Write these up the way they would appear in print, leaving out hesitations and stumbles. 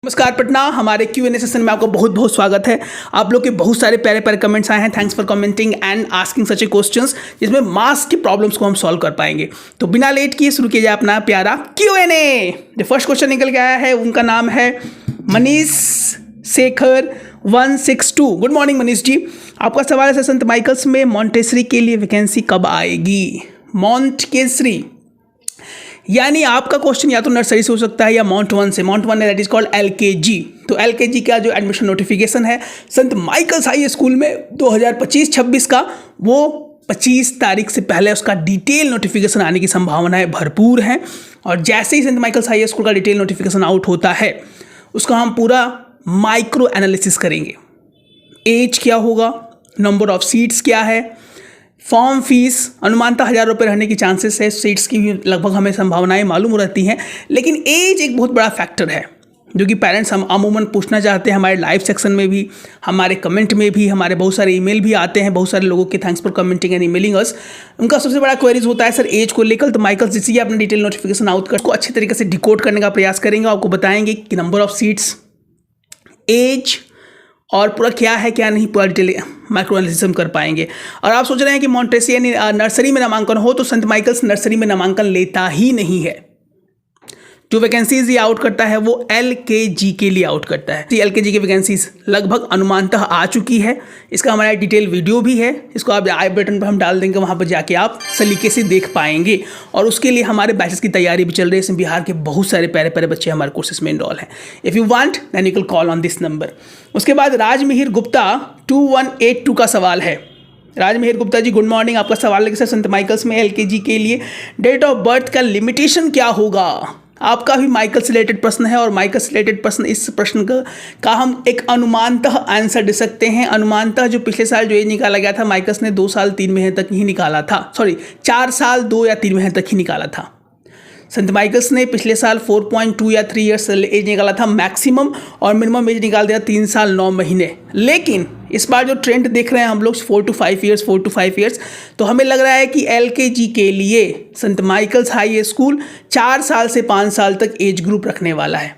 नमस्कार पटना, हमारे Q&A session में आपका बहुत बहुत स्वागत है। आप लोग के बहुत सारे प्यारे प्यारे कमेंट्स आए हैं। Thanks for commenting and asking such A questions, जिसमें मास की प्रॉब्लम्स को हम सॉल्व कर पाएंगे। तो बिना लेट किए शुरू किया जाए अपना प्यारा Q&A। जो फर्स्ट क्वेश्चन निकल के आया है उनका नाम है मनीष शेखर 162। Good morning Manish ji. आपका सवाल है संत माइकल्स में मॉन्टेसरी के लिए वैकेंसी कब आएगी? मॉन्टेसरी यानी आपका क्वेश्चन या तो नर्सरी से हो सकता है या माउंट वन से। माउंट वन है दैट इज कॉल्ड LKG। तो LKG का जो एडमिशन नोटिफिकेशन है संत माइकल्स हाई स्कूल में 2025-26 का, वो 25 तारीख से पहले उसका डिटेल नोटिफिकेशन आने की संभावनाएं भरपूर हैं। और जैसे ही संत माइकल्स हाई स्कूल का डिटेल नोटिफिकेशन आउट होता है उसका हम पूरा माइक्रो एनालिसिस करेंगे। एज क्या होगा, नंबर ऑफ सीट्स क्या है, फॉर्म फीस अनुमानतः 1000 रुपये रहने की चांसेस है। सीट्स की भी लगभग हमें संभावनाएं मालूम रहती हैं, लेकिन एज एक बहुत बड़ा फैक्टर है जो कि पेरेंट्स हम अमूमन पूछना चाहते हैं। हमारे लाइव सेक्शन में भी, हमारे कमेंट में भी, हमारे बहुत सारे ईमेल भी आते हैं बहुत सारे लोगों के। Thanks for commenting and emailing us. उनका सबसे बड़ा क्वेरीज होता है सर एज को लेकर। तो माइकल्स जिससे अपने डिटेल नोटिफिकेशन आउट कर को अच्छे तरीके से डिकोड करने का प्रयास करेंगे। आपको बताएंगे कि नंबर ऑफ सीट्स, एज और पूरा क्या है क्या नहीं, पूरा डिटेल माइक्रो एनालिसिस हम कर पाएंगे। और आप सोच रहे हैं कि मॉन्टेसरी यानी नर्सरी में नामांकन हो, तो संत माइकल्स नर्सरी में नामांकन लेता ही नहीं है। जो वैकेंसीज ये आउट करता है वो LKG के लिए आउट करता है। LKG की वैकेंसीज लगभग अनुमानतः आ चुकी है। इसका हमारा डिटेल वीडियो भी है, इसको आप आई बटन पर हम डाल देंगे, वहाँ पर जाके आप सलीके से देख पाएंगे। और उसके लिए हमारे बैचेस की तैयारी भी चल रही है। इसमें बिहार के बहुत सारे प्यारे प्यारे बच्चे हमारे कोर्सेज में इनरोल हैं। If you want then you can call on this number. उसके बाद राजमिहिर गुप्ता 2182 का सवाल है। Rajmihir Gupta ji good morning. आपका सवाल है कि सर संत माइकल्स में LKG के लिए डेट ऑफ बर्थ का लिमिटेशन क्या होगा? आपका भी माइकल से रिलेटेड प्रश्न है, और माइकल से रिलेटेड प्रश्न, इस प्रश्न का हम एक अनुमानतः आंसर दे सकते हैं। अनुमानतः जो पिछले साल जो एज निकाला गया था, माइकल्स ने 2 साल 3 महीने तक ही निकाला था। 4 साल 2 या 3 महीने तक ही निकाला था। संत माइकल्स ने पिछले साल 4.2 या 3 ईयर्स एज निकाला था मैक्सिमम, और मिनिमम एज निकाल दिया 3 साल 9 महीने। लेकिन इस बार जो ट्रेंड देख रहे हैं हम लोग 4 to 5 ईयर्स, तो हमें लग रहा है कि LKG के लिए संत माइकल्स हाई स्कूल 4 साल से 5 साल तक एज ग्रुप रखने वाला है।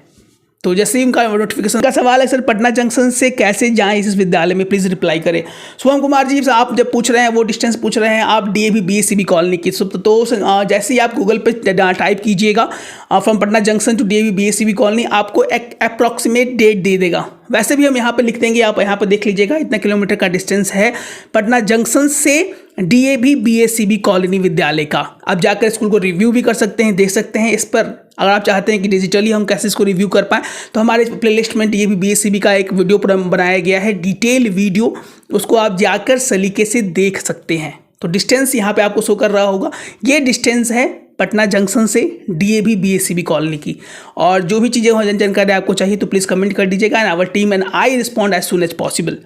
तो जैसे ही उनका नोटिफिकेशन का सवाल है सर पटना जंक्शन से कैसे जाएं इस विद्यालय में, प्लीज़ रिप्लाई करें। शुभम कुमार जी आप जब पूछ रहे हैं वो डिस्टेंस पूछ रहे हैं आप DAV BACB कॉलोनी की। तो जैसे ही आप गूगल पे टाइप कीजिएगा from Patna junction to DAV BACB colony, आपको एक अप्रॉक्सीमेट डेट दे देगा। वैसे भी हम यहाँ पे लिख देंगे, आप यहाँ पे देख लीजिएगा इतना किलोमीटर का डिस्टेंस है पटना जंक्शन से DAV BACB कॉलोनी विद्यालय का। आप जाकर स्कूल को रिव्यू भी कर सकते हैं, देख सकते हैं। इस पर अगर आप चाहते हैं कि डिजिटली हम कैसे इसको रिव्यू कर पाएँ, तो हमारे प्लेलिस्ट में DAV BACB का एक वीडियो बनाया गया है, डिटेल वीडियो। उसको आप जाकर सलीके से देख सकते हैं। तो डिस्टेंस यहाँ पे आपको शो कर रहा होगा, ये डिस्टेंस है पटना जंक्शन से DAV BACB कॉलोनी की। और जो भी चीज़ें जानकारी आपको चाहिए तो प्लीज़ कमेंट कर दीजिएगा, and our team and I respond as soon as possible.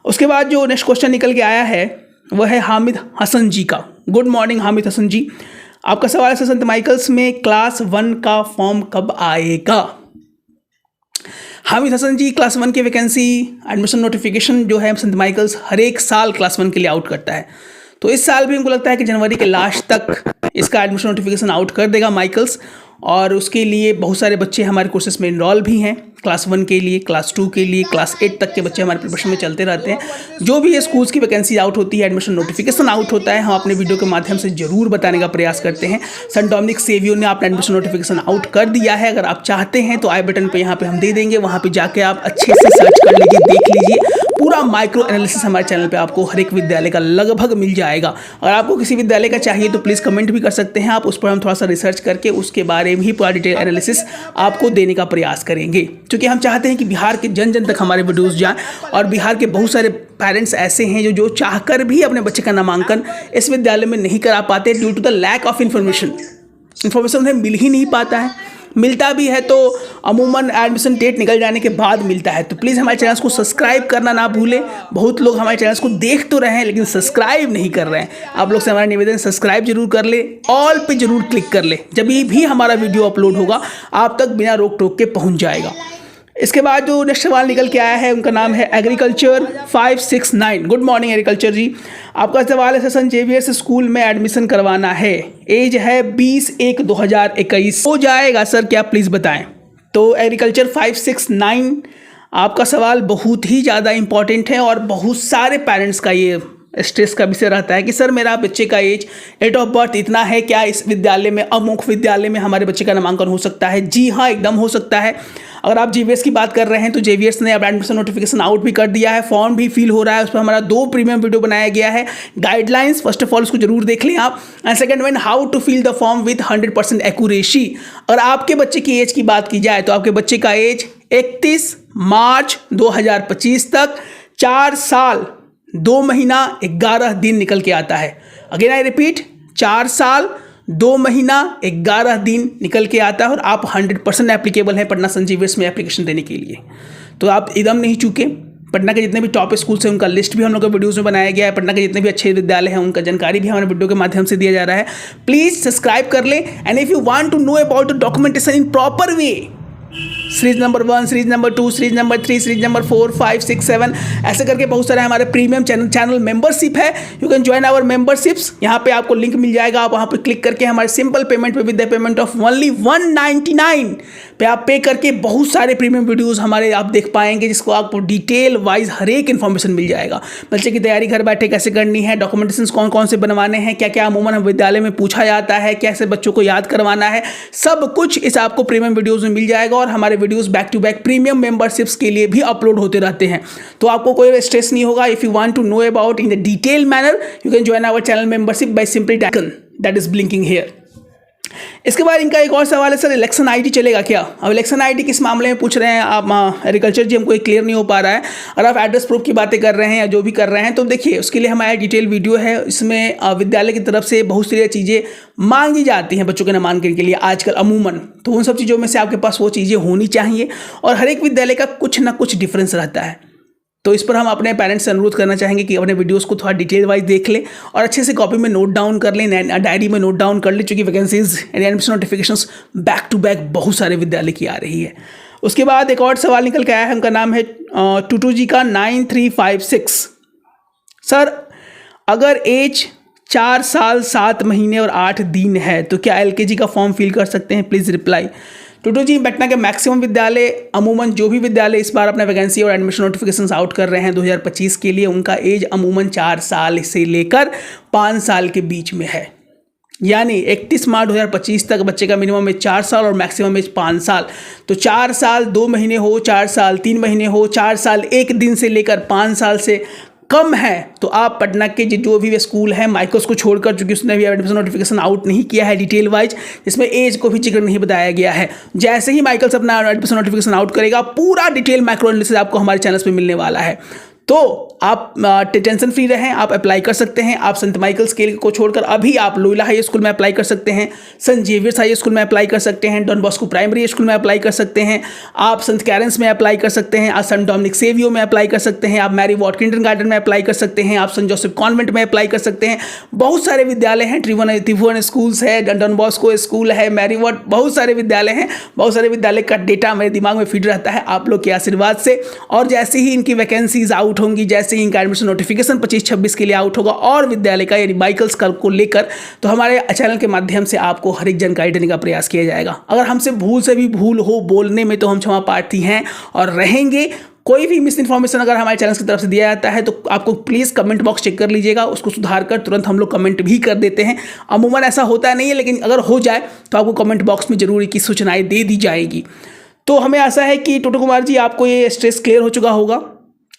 उसके बाद जो नेक्स्ट क्वेश्चन निकल के आया है वह है हामिद हसन जी का। गुड मॉर्निंग हामिद हसन जी। आपका सवाल है संत माइकल्स में क्लास 1 का फॉर्म कब आएगा? हामिद हसन जी, क्लास 1 की वैकेंसी एडमिशन नोटिफिकेशन जो है संत माइकल्स हर एक साल क्लास 1 के लिए आउट करता है। तो इस साल भी हमको लगता है कि जनवरी के लास्ट तक इसका एडमिशन नोटिफिकेशन आउट कर देगा माइकल्स। और उसके लिए बहुत सारे बच्चे हमारे कोर्सेज में इनरोल भी हैं। क्लास 1 के लिए, क्लास 2 के लिए, क्लास 8 तक के बच्चे हमारे प्रिपरेशन में चलते रहते हैं। जो भी ये स्कूल्स की वैकेंसी आउट होती है, एडमिशन नोटिफिकेशन आउट होता है, हम अपने वीडियो के माध्यम से जरूर बताने का प्रयास करते हैं। सेंट डोमिनिक सेवियर ने अपना एडमिशन नोटिफिकेशन आउट कर दिया है। अगर आप चाहते हैं तो आई बटन पर यहाँ पर हम दे देंगे, वहाँ पर जाके आप अच्छे से सर्च कर लीजिए, देख लीजिए। पूरा माइक्रो एनालिसिस हमारे चैनल पे आपको हर एक विद्यालय का लगभग मिल जाएगा। और आपको किसी विद्यालय का चाहिए तो प्लीज़ कमेंट भी कर सकते हैं आप, उस पर हम थोड़ा सा रिसर्च करके उसके बारे में ही पूरा डिटेल एनालिसिस आपको देने का प्रयास करेंगे। क्योंकि हम चाहते हैं कि बिहार के जन जन तक हमारे वीडियोस जाएं, और बिहार के बहुत सारे पेरेंट्स ऐसे हैं जो चाहकर भी अपने बच्चे का नामांकन इस विद्यालय में नहीं करा पाते due to the lack of information उन्हें मिल ही नहीं पाता है। मिलता भी है तो अमूमन एडमिशन डेट निकल जाने के बाद मिलता है। तो प्लीज़ हमारे चैनल को सब्सक्राइब करना ना भूलें। बहुत लोग हमारे चैनल को देख तो रहे हैं लेकिन सब्सक्राइब नहीं कर रहे हैं। आप लोग से हमारा निवेदन, सब्सक्राइब जरूर कर ले, ऑल पे जरूर क्लिक कर ले। जब भी हमारा वीडियो अपलोड होगा आप तक बिना रोक टोक के पहुंच जाएगा। इसके बाद जो नेक्स्ट सवाल निकल के आया है उनका नाम है agriculture 569। Good morning agriculture G. आपका सवाल है सेंट जेवियर्स स्कूल में एडमिशन करवाना है, एज है 20/1/2021। हो जाएगा सर क्या, प्लीज़ बताएं। तो एग्रीकल्चर 569 आपका सवाल बहुत ही ज़्यादा इम्पॉर्टेंट है और बहुत सारे पेरेंट्स का ये स्ट्रेस का विषय रहता है कि सर मेरा बच्चे का एज, डेट ऑफ बर्थ इतना है, क्या इस विद्यालय में, अमुक विद्यालय में हमारे बच्चे का नामांकन हो सकता है? जी हाँ, एकदम हो सकता है। अगर आप जेवीएस की बात कर रहे हैं तो जेवीएस ने अब एडमिशन नोटिफिकेशन आउट भी कर दिया है, फॉर्म भी फिल हो रहा है, उस पर हमारा 2 प्रीमियम वीडियो बनाया गया है। गाइडलाइंस फर्स्ट ऑफ ऑल उसको जरूर देख लें आप, and second one how to fill the form with 100% accuracy. अगर आपके बच्चे की एज की बात की जाए तो आपके बच्चे का एज 31 मार्च 2025 तक 4 साल 2 महीना 11 दिन निकल के आता है। अगेन आई रिपीट, 4 साल 2 महीना 11 दिन निकल के आता है और आप 100% एप्लीकेबल हैं पटना संजीवियस में एप्लीकेशन देने के लिए। तो आप एकदम नहीं चूके। पटना के जितने भी टॉप स्कूल हैं उनका लिस्ट भी हम लोग के वीडियोज़ में बनाया गया है। पटना के जितने भी अच्छे विद्यालय हैं उनका जानकारी भी हमारे वीडियो के माध्यम से दिया जा रहा है। प्लीज़ सब्सक्राइब कर लें, and if you want to know about the documentation in proper way, series number 1, series number 2, series number 3, series number 4, 5, 6, 7 ऐसे करके बहुत सारे हमारे प्रीमियम चैनल मेंबरशिप है। You can join our memberships. यहाँ पे आपको लिंक मिल जाएगा, आप वहाँ पे क्लिक करके हमारे सिंपल पेमेंट पे with the payment of only 199 पे आप पे करके बहुत सारे प्रीमियम वीडियोस हमारे आप देख पाएंगे, जिसको आपको डिटेल वाइज हर एक इन्फॉर्मेशन मिल जाएगा। बच्चे की तैयारी घर बैठे कैसे करनी है, डॉक्यूमेंटेशन कौन कौन से बनवाने हैं, क्या क्या अमूमन विद्यालय में पूछा जाता है, कैसे बच्चों को याद करवाना है, सब कुछ इस आपको प्रीमियम वीडियोज़ में मिल जाएगा। और हमारे videos back to back premium memberships के लिए भी अपलोड होते रहते हैं, तो आपको कोई स्ट्रेस नहीं होगा। If you want to know about in the detail manner you can join our channel membership by simply typing that is blinking here. इसके बाद इनका एक और सवाल है, सर इलेक्शन आईडी चलेगा क्या? अब इलेक्शन आईडी किस मामले में पूछ रहे हैं आप? एग्रीकल्चर जी, हमको एक क्लियर नहीं हो पा रहा है। अगर आप एड्रेस प्रूफ की बातें कर रहे हैं या जो भी कर रहे हैं तो देखिए उसके लिए हमारा डिटेल वीडियो है। इसमें विद्यालय की तरफ से बहुत सारी चीज़ें मांगी जाती हैं बच्चों के नामांकन के लिए आजकल अमूमन, तो उन सब चीज़ों में से आपके पास वो चीज़ें होनी चाहिए और हर एक विद्यालय का कुछ ना कुछ डिफरेंस रहता है। तो इस पर हम अपने पेरेंट्स से अनुरोध करना चाहेंगे कि अपने वीडियोस को थोड़ा डिटेल वाइज देख लें और अच्छे से कॉपी में नोट डाउन कर लें, डायरी में नोट डाउन कर लें, चूँकि vacancies and admission notifications back to back बहुत सारे विद्यालय की आ रही है। उसके बाद एक और सवाल निकल के आया है, उनका नाम है टूटू जी का 9356। सर अगर एज 4 साल 7 महीने और 8 दिन है तो क्या LKG का फॉर्म फिल कर सकते हैं? Please reply. टूटू जी, पटना के मैक्सिमम विद्यालय, अमूमन जो भी विद्यालय इस बार अपना वैकेंसी और एडमिशन नोटिफिकेशंस आउट कर रहे हैं 2025 के लिए, उनका एज अमूमन 4 साल से लेकर 5 साल के बीच में है। यानी 31 मार्च 2025 तक बच्चे का मिनिमम एज 4 साल और मैक्सिमम एज 5 साल। तो 4 साल 2 महीने हो, 4 साल 3 महीने हो, 4 साल 1 दिन से लेकर 5 साल से कम है तो आप पटना के जो भी स्कूल है, माइकल्स को छोड़कर, चूंकि उसने भी एडमिशन नोटिफिकेशन आउट नहीं किया है डिटेल वाइज, जिसमें एज को भी जिक्र नहीं बताया गया है। जैसे ही माइकल्स अपना एडमिशन नोटिफिकेशन आउट करेगा पूरा डिटेल माइक्रो एनालिसिस आपको हमारे चैनल पे मिलने वाला है। तो आप टेंशन फ्री रहें, आप अप्लाई कर सकते हैं। आप संत माइकल स्केल को छोड़कर अभी आप लोयला हाई स्कूल में अप्लाई कर सकते हैं, संत जेवियर्स हाई स्कूल में अप्लाई कर सकते हैं, डॉन बॉस्को प्राइमरी स्कूल में अप्लाई कर सकते हैं, आप संत कैरेंस में अप्लाई कर सकते हैं, आप संत डोमिनिक सेवियो में अप्लाई कर सकते हैं, आप मैरी वॉट किंडरगार्टन में अप्लाई कर सकते हैं, आप संत जोसेफ कॉन्वेंट में अप्लाई कर सकते हैं। बहुत सारे विद्यालय हैं, त्रिभुवन स्कूल्स है, डॉन बॉस्को स्कूल है, मैरी वॉट, बहुत सारे विद्यालय हैं। बहुत सारे विद्यालय का डेटा मेरे दिमाग में फीड रहता है आप लोग के आशीर्वाद से। और जैसे ही इनकी वैकेंसीज आउट होंगी, जैसे ही इनका एडमिशन नोटिफिकेशन 25-26 के लिए आउट होगा और विद्यालय का यानी माइकल्स को लेकर, तो हमारे चैनल के माध्यम से आपको हर एक जानकारी देने का प्रयास किया जाएगा। अगर हमसे भूल से भी भूल हो बोलने में तो हम क्षमा प्रार्थी हैं और रहेंगे। कोई भी मिस इन्फॉर्मेशन अगर हमारे चैनल की तरफ से दिया जाता है तो आपको प्लीज़ कमेंट बॉक्स चेक कर लीजिएगा, उसको सुधार कर तुरंत हम लोग कमेंट भी कर देते हैं। अमूमन ऐसा होता नहीं है, लेकिन अगर हो जाए तो आपको कमेंट बॉक्स में जरूर की सूचनाएं दे दी जाएगी। तो हमें आशा है कि टोटो कुमार जी आपको ये स्ट्रेस क्लियर हो चुका होगा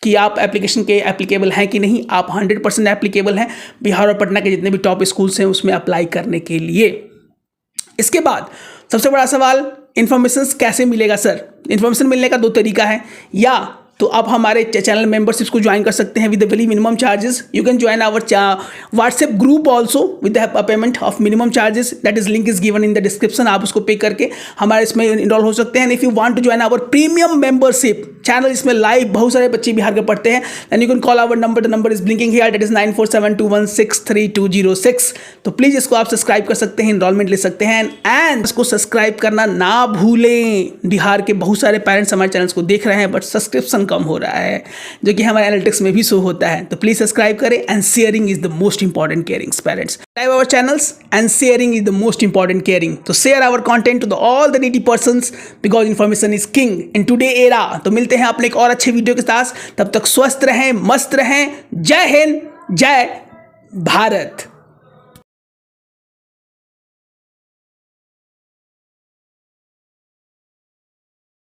कि आप एप्लीकेशन के एप्लीकेबल हैं कि नहीं। आप 100% एप्लीकेबल हैं बिहार और पटना के जितने भी टॉप स्कूल्स हैं उसमें अप्लाई करने के लिए। इसके बाद सबसे बड़ा सवाल, इन्फॉर्मेशन कैसे मिलेगा? सर इन्फॉर्मेशन मिलने का 2 तरीका है, या तो आप हमारे चैनल मेंबरशिप्स को ज्वाइन कर सकते हैं with the very minimum charges. You can join our WhatsApp group also with the payment of minimum charges, that is link is given in the description. आप उसको पे करके हमारे इसमें इनरोल हो सकते हैं। If you want to join our premium membership channel, इसमें लाइव बहुत सारे बच्चे बिहार के पढ़ते हैं। And you can call our number, the number is blinking here, that is 9472163206। तो प्लीज इसको आप सब्सक्राइब कर सकते हैं, इनरोलमेंट ले सकते हैं एंड इसको सब्सक्राइब करना ना भूलें। बिहार के बहुत सारे पेरेंट्स हमारे चैनल्स को देख रहे हैं बट सब्सक्रिप्शन कम हो रहा है, जो कि हमारे एनालिटिक्स में भी शो होता है। तो प्लीज सब्सक्राइब करें and sharing is the most important caring parents. Subscribe our channels and sharing is the most important caring. So share our content to all the needy persons because information is king in today era. तो मिलते हैं अपने एक और अच्छे video के साथ, तब तक स्वस्थ रहें, मस्त रहें। जय हिंद, जय भारत।